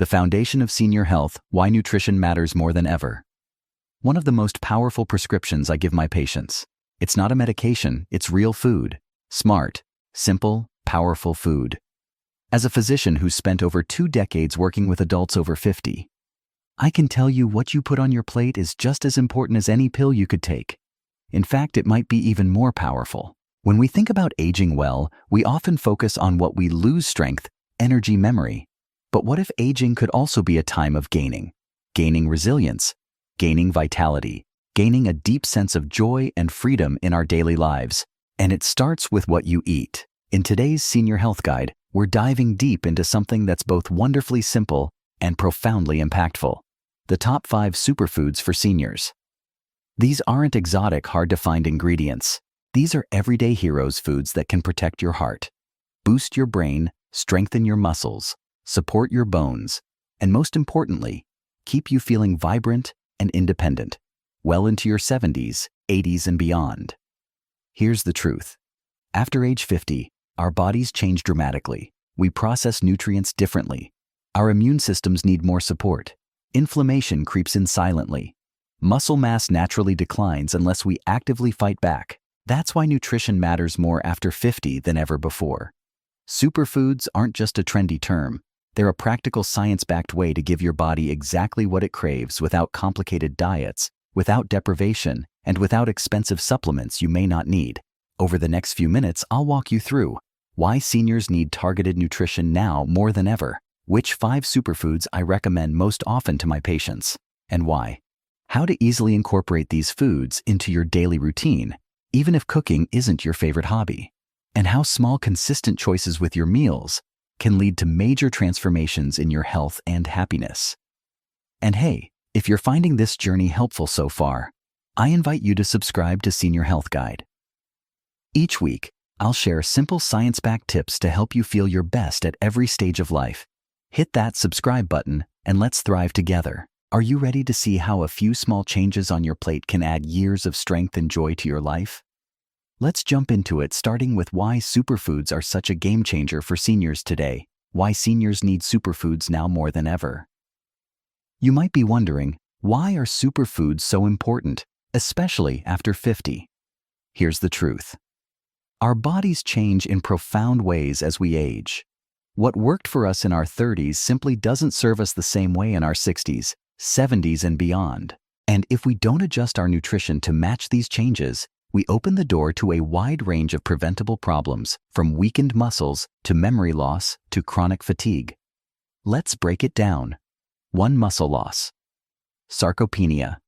the foundation of senior health, why nutrition matters more than ever. One of the most powerful prescriptions I give my patients. It's not a medication, it's real food. Smart, simple, powerful food. As a physician who's spent over 2 decades working with adults over 50, I can tell you what you put on your plate is just as important as any pill you could take. In fact, it might be even more powerful. When we think about aging well, we often focus on what we lose: strength, energy, memory. But what if aging could also be a time of gaining? Gaining resilience, gaining vitality, gaining a deep sense of joy and freedom in our daily lives. And it starts with what you eat. In today's Senior Health Guide, we're diving deep into something that's both wonderfully simple and profoundly impactful: the top 5 superfoods for seniors. These aren't exotic, hard-to-find ingredients. These are everyday heroes foods that can protect your heart, boost your brain, strengthen your muscles, support your bones, and most importantly, keep you feeling vibrant and independent, well into your 70s, 80s, and beyond. Here's the truth. After age 50, our bodies change dramatically. We process nutrients differently. Our immune systems need more support. Inflammation creeps in silently. Muscle mass naturally declines unless we actively fight back. That's why nutrition matters more after 50 than ever before. Superfoods aren't just a trendy term. They're a practical, science-backed way to give your body exactly what it craves without complicated diets, without deprivation, and without expensive supplements you may not need. Over the next few minutes, I'll walk you through why seniors need targeted nutrition now more than ever, which 5 superfoods I recommend most often to my patients, and why, how to easily incorporate these foods into your daily routine, even if cooking isn't your favorite hobby, and how small, consistent choices with your meals can lead to major transformations in your health and happiness. And hey, if you're finding this journey helpful so far, I invite you to subscribe to Senior Health Guide. Each week, I'll share simple science-backed tips to help you feel your best at every stage of life. Hit that subscribe button and let's thrive together. Are you ready to see how a few small changes on your plate can add years of strength and joy to your life? Let's jump into it, starting with why superfoods are such a game changer for seniors today. Why seniors need superfoods now more than ever. You might be wondering, why are superfoods so important, especially after 50? Here's the truth. Our bodies change in profound ways as we age. What worked for us in our 30s simply doesn't serve us the same way in our 60s, 70s, and beyond. And if we don't adjust our nutrition to match these changes, we open the door to a wide range of preventable problems, from weakened muscles to memory loss to chronic fatigue. Let's break it down. 1. Muscle loss. Sarcopenia.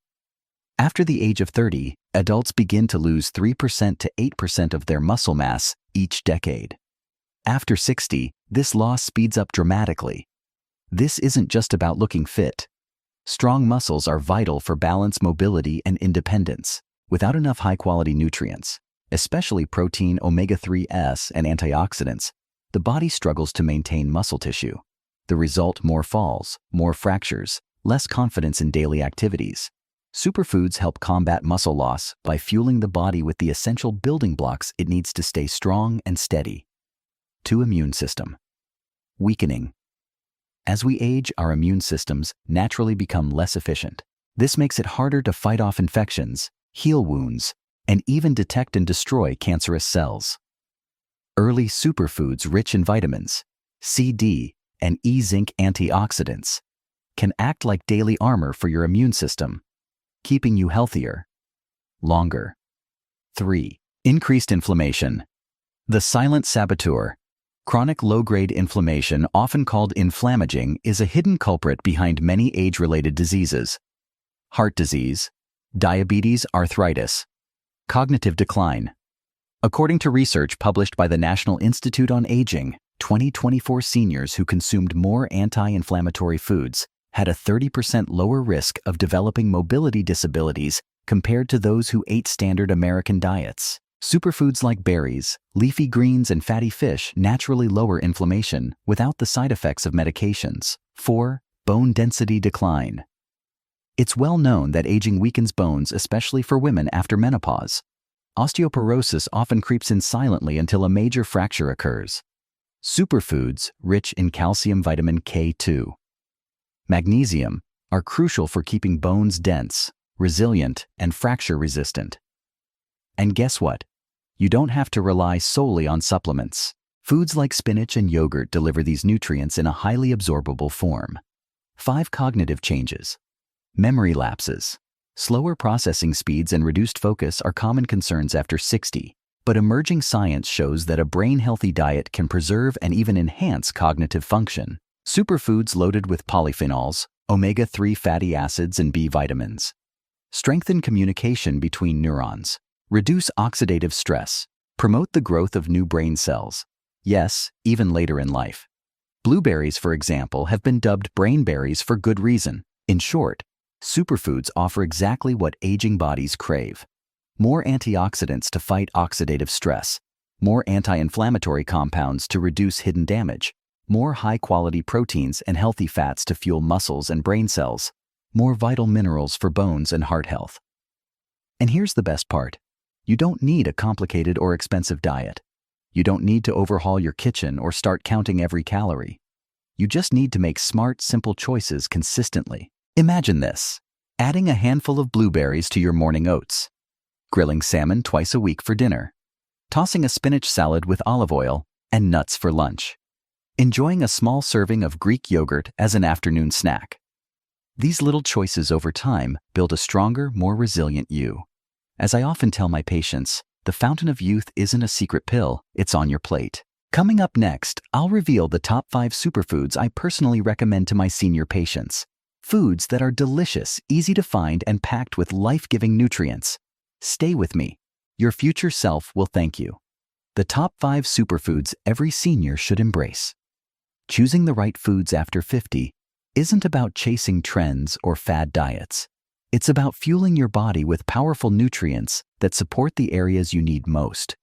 After the age of 30, adults begin to lose 3% to 8% of their muscle mass each decade. After 60, this loss speeds up dramatically. This isn't just about looking fit. Strong muscles are vital for balance, mobility, and independence. Without enough high-quality nutrients, especially protein, omega-3s, and antioxidants, the body struggles to maintain muscle tissue. The result: more falls, more fractures, less confidence in daily activities. Superfoods help combat muscle loss by fueling the body with the essential building blocks it needs to stay strong and steady. 2. Immune system. Weakening. As we age, our immune systems naturally become less efficient. This makes it harder to fight off infections, heal wounds, and even detect and destroy cancerous cells. Early superfoods rich in vitamins C, D, and E, zinc antioxidants can act like daily armor for your immune system, keeping you healthier longer. 3. Increased inflammation. The silent saboteur. Chronic low-grade inflammation, often called inflammaging, is a hidden culprit behind many age-related diseases. Heart disease, diabetes, arthritis, cognitive decline. According to research published by the National Institute on Aging, 2024 seniors who consumed more anti-inflammatory foods had a 30% lower risk of developing mobility disabilities compared to those who ate standard American diets. Superfoods like berries, leafy greens, and fatty fish naturally lower inflammation without the side effects of medications. 4. Bone density decline. It's well known that aging weakens bones, especially for women after menopause. Osteoporosis often creeps in silently until a major fracture occurs. Superfoods rich in calcium, vitamin K2, magnesium, are crucial for keeping bones dense, resilient, and fracture-resistant. And guess what? You don't have to rely solely on supplements. Foods like spinach and yogurt deliver these nutrients in a highly absorbable form. 5 cognitive changes. Memory lapses. Slower processing speeds and reduced focus are common concerns after 60, but emerging science shows that a brain-healthy diet can preserve and even enhance cognitive function. Superfoods loaded with polyphenols, omega-3 fatty acids, and B vitamins. Strengthen communication between neurons. Reduce oxidative stress. Promote the growth of new brain cells. Yes, even later in life. Blueberries, for example, have been dubbed brainberries for good reason. In short, superfoods offer exactly what aging bodies crave. More antioxidants to fight oxidative stress. More anti-inflammatory compounds to reduce hidden damage. More high-quality proteins and healthy fats to fuel muscles and brain cells. More vital minerals for bones and heart health. And here's the best part. You don't need a complicated or expensive diet. You don't need to overhaul your kitchen or start counting every calorie. You just need to make smart, simple choices consistently. Imagine this: adding a handful of blueberries to your morning oats, grilling salmon twice a week for dinner, tossing a spinach salad with olive oil and nuts for lunch, enjoying a small serving of Greek yogurt as an afternoon snack. These little choices over time build a stronger, more resilient you. As I often tell my patients, the fountain of youth isn't a secret pill, it's on your plate. Coming up next, I'll reveal the top 5 superfoods I personally recommend to my senior patients. Foods that are delicious, easy to find, and packed with life-giving nutrients. Stay with me. Your future self will thank you. The top 5 superfoods every senior should embrace. Choosing the right foods after 50 isn't about chasing trends or fad diets. It's about fueling your body with powerful nutrients that support the areas you need most: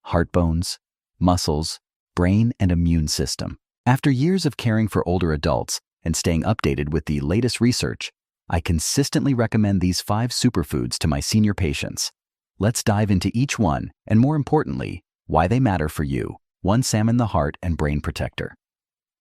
heart, bones, muscles, brain, and immune system. After years of caring for older adults and staying updated with the latest research, I consistently recommend these 5 superfoods to my senior patients. Let's dive into each one, and more importantly, why they matter for you. 1. Salmon, the heart and brain protector.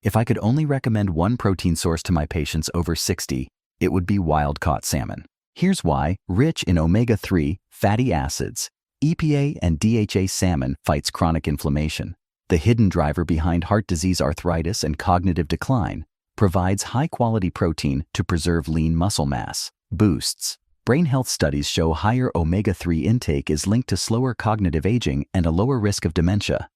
If I could only recommend one protein source to my patients over 60, it would be wild-caught salmon. Here's why. Rich in omega-3 fatty acids, EPA and DHA, salmon fights chronic inflammation. The hidden driver behind heart disease, arthritis, and cognitive decline, provides high-quality protein to preserve lean muscle mass. Boosts brain health. Studies show higher omega-3 intake is linked to slower cognitive aging and a lower risk of dementia.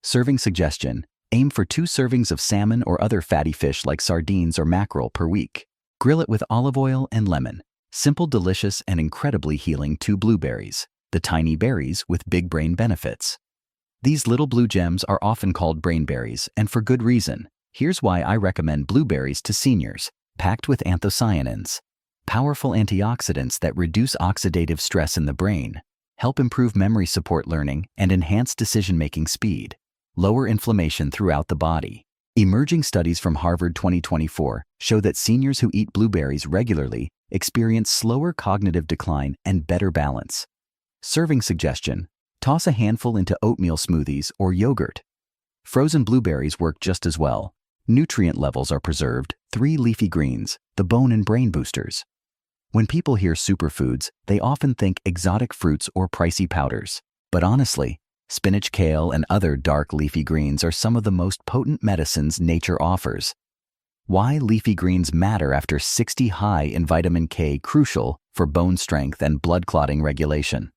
Serving suggestion: aim for 2 servings of salmon or other fatty fish like sardines or mackerel per week. Grill it with olive oil and lemon. Simple, delicious, and incredibly healing. 2. Blueberries, the tiny berries with big brain benefits. These little blue gems are often called brainberries, and for good reason. Here's why I recommend blueberries to seniors. Packed with anthocyanins, powerful antioxidants that reduce oxidative stress in the brain, help improve memory, support learning, and enhance decision-making speed. Lower inflammation throughout the body. Emerging studies from Harvard 2024 show that seniors who eat blueberries regularly experience slower cognitive decline and better balance. Serving suggestion: toss a handful into oatmeal smoothies or yogurt. Frozen blueberries work just as well. Nutrient levels are preserved. 3. Leafy greens, the bone and brain boosters. When people hear superfoods, they often think exotic fruits or pricey powders. But honestly, spinach, kale, and other dark leafy greens are some of the most potent medicines nature offers. Why leafy greens matter after 60. High in vitamin K, crucial for bone strength and blood clotting regulation.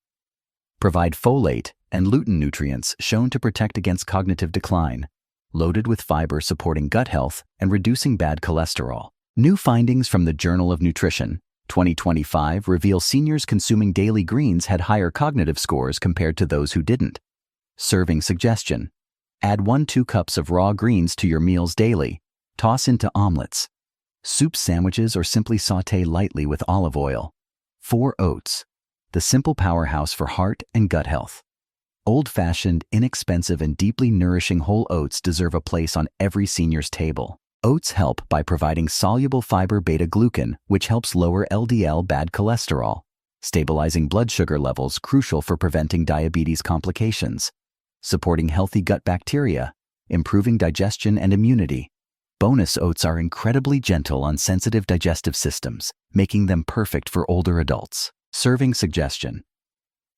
Provide folate and lutein, nutrients shown to protect against cognitive decline. Loaded with fiber, supporting gut health and reducing bad cholesterol. New findings from the Journal of Nutrition 2025 reveal seniors consuming daily greens had higher cognitive scores compared to those who didn't. Serving suggestion: add 1-2 cups of raw greens to your meals daily. Toss into omelets, soups, sandwiches, or simply sauté lightly with olive oil. 4. Oats, the simple powerhouse for heart and gut health. Old-fashioned, inexpensive, and deeply nourishing whole oats deserve a place on every senior's table. Oats help by providing soluble fiber beta-glucan, which helps lower LDL, bad cholesterol, stabilizing blood sugar levels, crucial for preventing diabetes complications, supporting healthy gut bacteria, improving digestion and immunity. Bonus oats are incredibly gentle on sensitive digestive systems, making them perfect for older adults. Serving suggestion.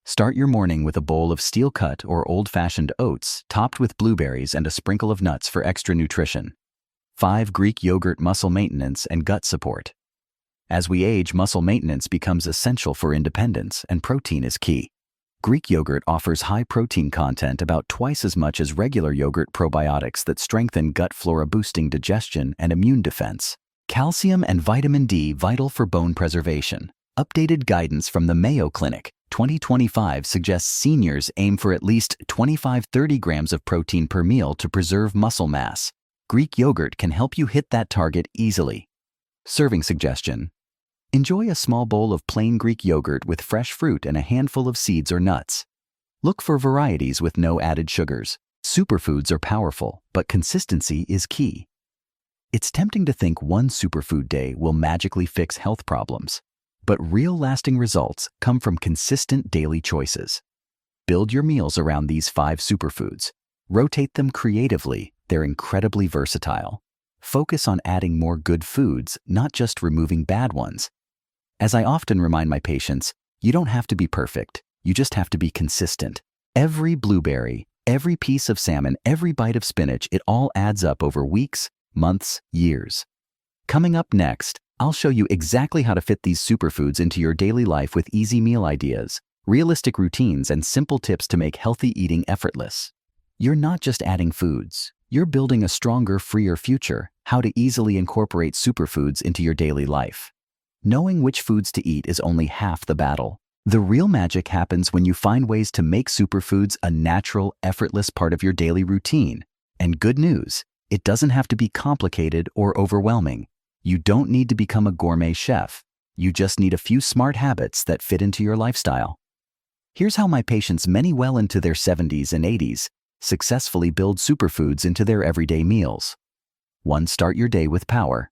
Start your morning with a bowl of steel-cut or old-fashioned oats topped with blueberries and a sprinkle of nuts for extra nutrition. 5. Greek yogurt muscle maintenance and gut support. As we age, muscle maintenance becomes essential for independence, and protein is key. Greek yogurt offers high protein content, about twice as much as regular yogurt, probiotics that strengthen gut flora, boosting digestion and immune defense. Calcium and vitamin D vital for bone preservation. Updated guidance from the Mayo Clinic 2025 suggests seniors aim for at least 25-30 grams of protein per meal to preserve muscle mass. Greek yogurt can help you hit that target easily. Serving suggestion. Enjoy a small bowl of plain Greek yogurt with fresh fruit and a handful of seeds or nuts. Look for varieties with no added sugars. Superfoods are powerful, but consistency is key. It's tempting to think one superfood day will magically fix health problems, but real lasting results come from consistent daily choices. Build your meals around these 5 superfoods. Rotate them creatively, they're incredibly versatile. Focus on adding more good foods, not just removing bad ones. As I often remind my patients, you don't have to be perfect, you just have to be consistent. Every blueberry, every piece of salmon, every bite of spinach, it all adds up over weeks, months, years. Coming up next, I'll show you exactly how to fit these superfoods into your daily life with easy meal ideas, realistic routines, and simple tips to make healthy eating effortless. You're not just adding foods, you're building a stronger, freer future. How to easily incorporate superfoods into your daily life. Knowing which foods to eat is only half the battle. The real magic happens when you find ways to make superfoods a natural, effortless part of your daily routine. And good news, it doesn't have to be complicated or overwhelming. You don't need to become a gourmet chef. You just need a few smart habits that fit into your lifestyle. Here's how my patients, many well into their 70s and 80s, successfully build superfoods into their everyday meals. 1. Start your day with power.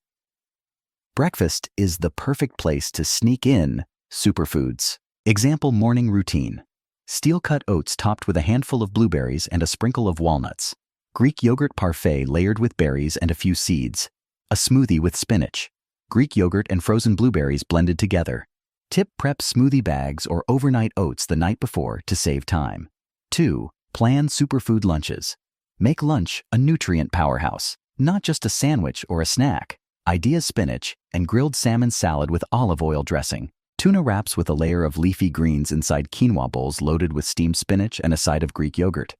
Breakfast is the perfect place to sneak in superfoods. Example morning routine. Steel-cut oats topped with a handful of blueberries and a sprinkle of walnuts. Greek yogurt parfait layered with berries and a few seeds. A smoothie with spinach. Greek yogurt and frozen blueberries blended together. Tip: prep smoothie bags or overnight oats the night before to save time. 2. Plan superfood lunches. Make lunch a nutrient powerhouse, not just a sandwich or a snack. Ideas: spinach and grilled salmon salad with olive oil dressing. Tuna wraps with a layer of leafy greens inside quinoa bowls loaded with steamed spinach and a side of Greek yogurt.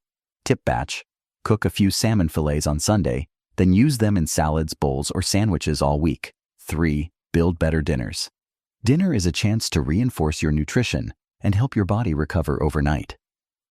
Tip: batch. Cook a few salmon fillets on Sunday, then use them in salads, bowls, or sandwiches all week. 3. Build better dinners. Dinner is a chance to reinforce your nutrition and help your body recover overnight.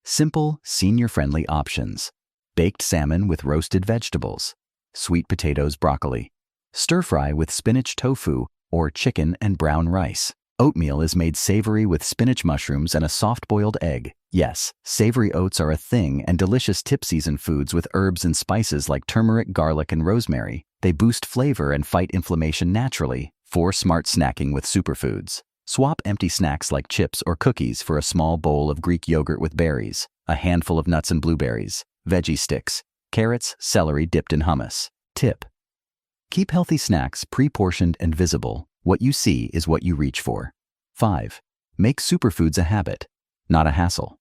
Simple, senior-friendly options. Baked salmon with roasted vegetables. Sweet potatoes, broccoli. Stir-fry with spinach, tofu, or chicken and brown rice. Oatmeal is made savory with spinach, mushrooms, and a soft-boiled egg. Yes, savory oats are a thing, and delicious tip-season foods with herbs and spices like turmeric, garlic, and rosemary. They boost flavor and fight inflammation naturally. 4. Smart snacking with superfoods. Swap empty snacks like chips or cookies for a small bowl of Greek yogurt with berries, a handful of nuts and blueberries, veggie sticks, carrots, celery dipped in hummus. Tip: keep healthy snacks pre-portioned and visible. What you see is what you reach for. 5. Make superfoods a habit, not a hassle.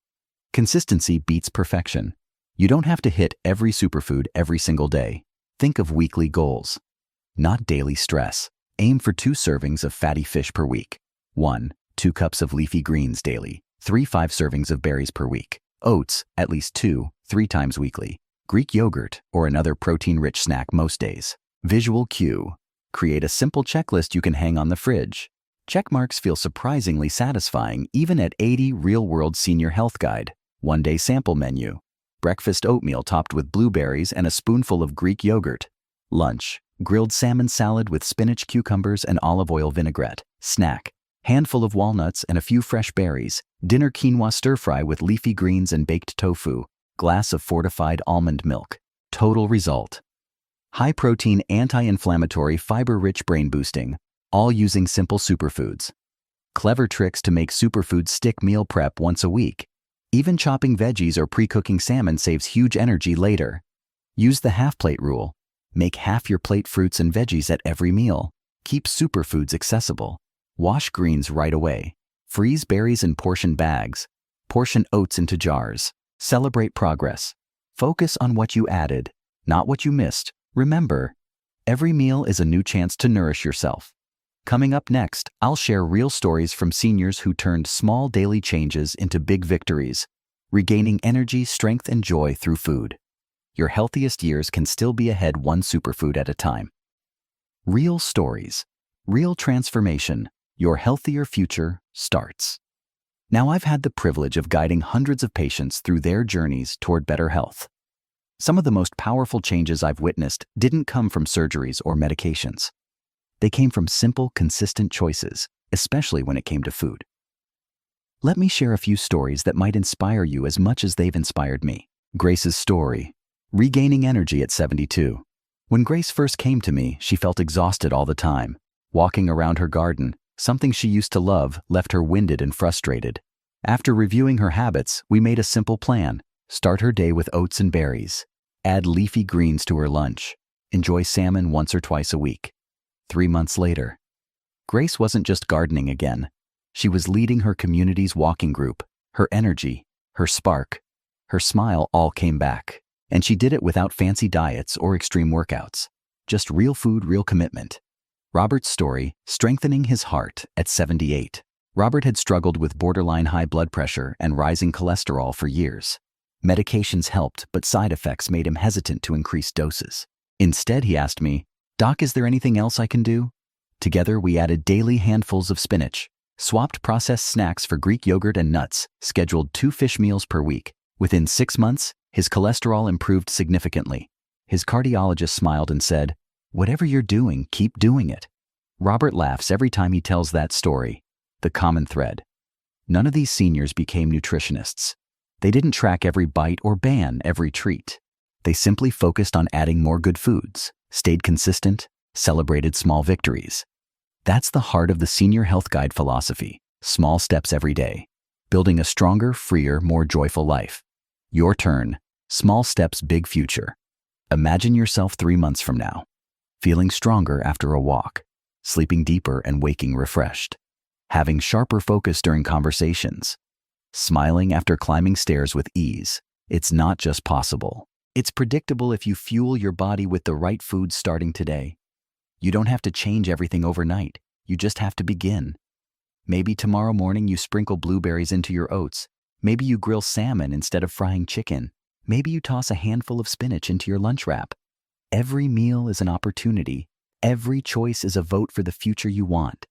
Consistency beats perfection. You don't have to hit every superfood every single day. Think of weekly goals, not daily stress. Aim for 2 servings of fatty fish per week. 1. 2 cups of leafy greens daily. 3. 5 servings of berries per week. Oats, at least 2-3 times weekly. Greek yogurt or another protein-rich snack most days. Visual cue. Create a simple checklist you can hang on the fridge. Checkmarks feel surprisingly satisfying even at 80. Real-world senior health guide. 1-day sample menu. Breakfast: oatmeal topped with blueberries and a spoonful of Greek yogurt. Lunch: grilled salmon salad with spinach, cucumbers, and olive oil vinaigrette. Snack: handful of walnuts and a few fresh berries. Dinner: quinoa stir-fry with leafy greens and baked tofu. Glass of fortified almond milk. Total result: high-protein, anti-inflammatory, fiber-rich, brain-boosting, all using simple superfoods. Clever tricks to make superfoods stick. Meal prep once a week. Even chopping veggies or pre-cooking salmon saves huge energy later. Use the half-plate rule. Make half your plate fruits and veggies at every meal. Keep superfoods accessible. Wash greens right away. Freeze berries in portion bags. Portion oats into jars. Celebrate progress. Focus on what you added, not what you missed. Remember, every meal is a new chance to nourish yourself. Coming up next, I'll share real stories from seniors who turned small daily changes into big victories, regaining energy, strength, and joy through food. Your healthiest years can still be ahead one superfood at a time. Real stories. Real transformation. Your healthier future starts. Now, I've had the privilege of guiding hundreds of patients through their journeys toward better health. Some of the most powerful changes I've witnessed didn't come from surgeries or medications. They came from simple, consistent choices, especially when it came to food. Let me share a few stories that might inspire you as much as they've inspired me. Grace's story. Regaining energy at 72. When Grace first came to me, she felt exhausted all the time. Walking around her garden, something she used to love, left her winded and frustrated. After reviewing her habits, we made a simple plan. Start her day with oats and berries. Add leafy greens to her lunch. Enjoy salmon once or twice a week. 3 months later, Grace wasn't just gardening again. She was leading her community's walking group. Her energy, her spark, her smile all came back. And she did it without fancy diets or extreme workouts. Just real food, real commitment. Robert's story, strengthening his heart at 78. Robert had struggled with borderline high blood pressure and rising cholesterol for years. Medications helped, but side effects made him hesitant to increase doses. Instead, he asked me, "Doc, is there anything else I can do?" Together, we added daily handfuls of spinach, swapped processed snacks for Greek yogurt and nuts, scheduled 2 fish meals per week. Within 6 months, his cholesterol improved significantly. His cardiologist smiled and said, "Whatever you're doing, keep doing it." Robert laughs every time he tells that story. The common thread. None of these seniors became nutritionists. They didn't track every bite or ban every treat. They simply focused on adding more good foods, stayed consistent, celebrated small victories. That's the heart of the Senior Health Guide philosophy. Small steps every day. Building a stronger, freer, more joyful life. Your turn. Small steps, big future. Imagine yourself 3 months from now, feeling stronger after a walk, sleeping deeper and waking refreshed, having sharper focus during conversations, smiling after climbing stairs with ease. It's not just possible. It's predictable if you fuel your body with the right foods starting today. You don't have to change everything overnight. You just have to begin. Maybe tomorrow morning you sprinkle blueberries into your oats. Maybe you grill salmon instead of frying chicken. Maybe you toss a handful of spinach into your lunch wrap. Every meal is an opportunity. Every choice is a vote for the future you want.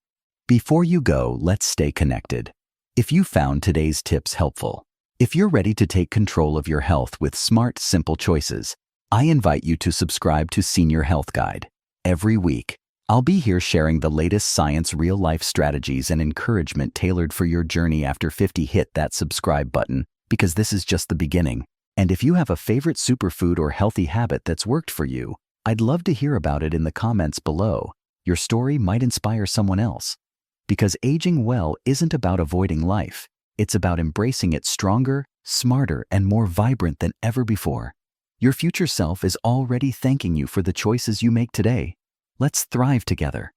Before you go, let's stay connected. If you found today's tips helpful, if you're ready to take control of your health with smart, simple choices, I invite you to subscribe to Senior Health Guide. Every week, I'll be here sharing the latest science, real-life strategies, and encouragement tailored for your journey after 50. Hit that subscribe button, because this is just the beginning. And if you have a favorite superfood or healthy habit that's worked for you, I'd love to hear about it in the comments below. Your story might inspire someone else. Because aging well isn't about avoiding life. It's about embracing it stronger, smarter, and more vibrant than ever before. Your future self is already thanking you for the choices you make today. Let's thrive together.